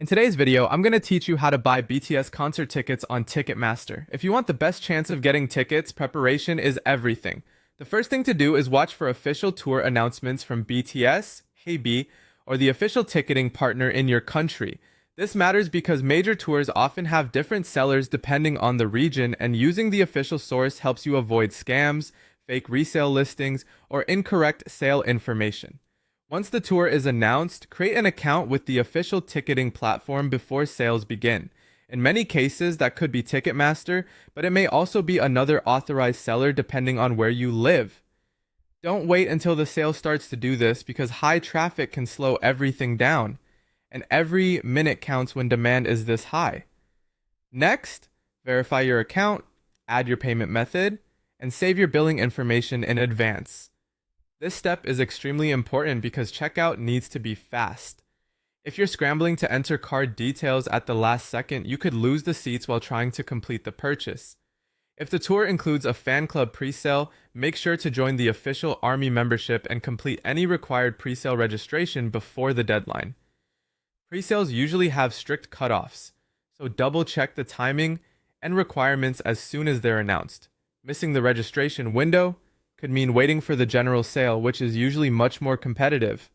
In today's video, I'm going to teach you how to buy BTS concert tickets on Ticketmaster. If you want the best chance of getting tickets, preparation is everything. The first thing to do is watch for official tour announcements from BTS, HeyB, or the official ticketing partner in your country. This matters because major tours often have different sellers depending on the region, and using the official source helps you avoid scams, fake resale listings, or incorrect sale information. Once the tour is announced, create an account with the official ticketing platform before sales begin. In many cases, that could be Ticketmaster, but it may also be another authorized seller depending on where you live. Don't wait until the sale starts to do this because high traffic can slow everything down, and every minute counts when demand is this high. Next, verify your account, add your payment method, and save your billing information in advance. This step is extremely important because checkout needs to be fast. If you're scrambling to enter card details at the last second, you could lose the seats while trying to complete the purchase. If the tour includes a fan club presale, make sure to join the official ARMY membership and complete any required presale registration before the deadline. Presales usually have strict cutoffs, so double check the timing and requirements as soon as they're announced. Missing the registration window could mean waiting for the general sale, which is usually much more competitive.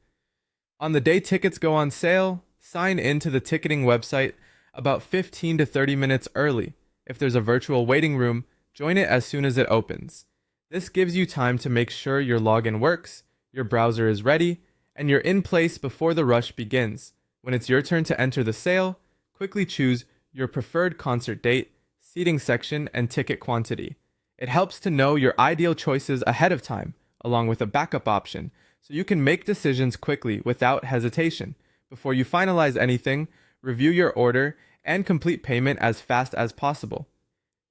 On the day tickets go on sale, sign in to the ticketing website about 15 to 30 minutes early. If there's a virtual waiting room, join it as soon as it opens. This gives you time to make sure your login works, your browser is ready, and you're in place before the rush begins. When it's your turn to enter the sale, quickly choose your preferred concert date, seating section, and ticket quantity. It helps to know your ideal choices ahead of time, along with a backup option, so you can make decisions quickly without hesitation. Before you finalize anything, review your order and complete payment as fast as possible.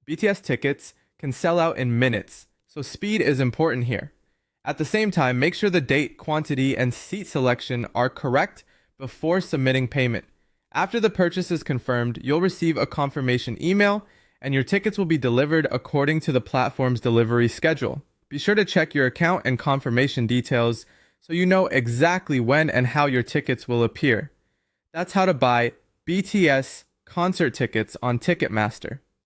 BTS tickets can sell out in minutes, so speed is important here. At the same time, make sure the date, quantity, and seat selection are correct before submitting payment. After the purchase is confirmed, you'll receive a confirmation email and your tickets will be delivered according to the platform's delivery schedule. Be sure to check your account and confirmation details so you know exactly when and how your tickets will appear. That's how to buy BTS concert tickets on Ticketmaster.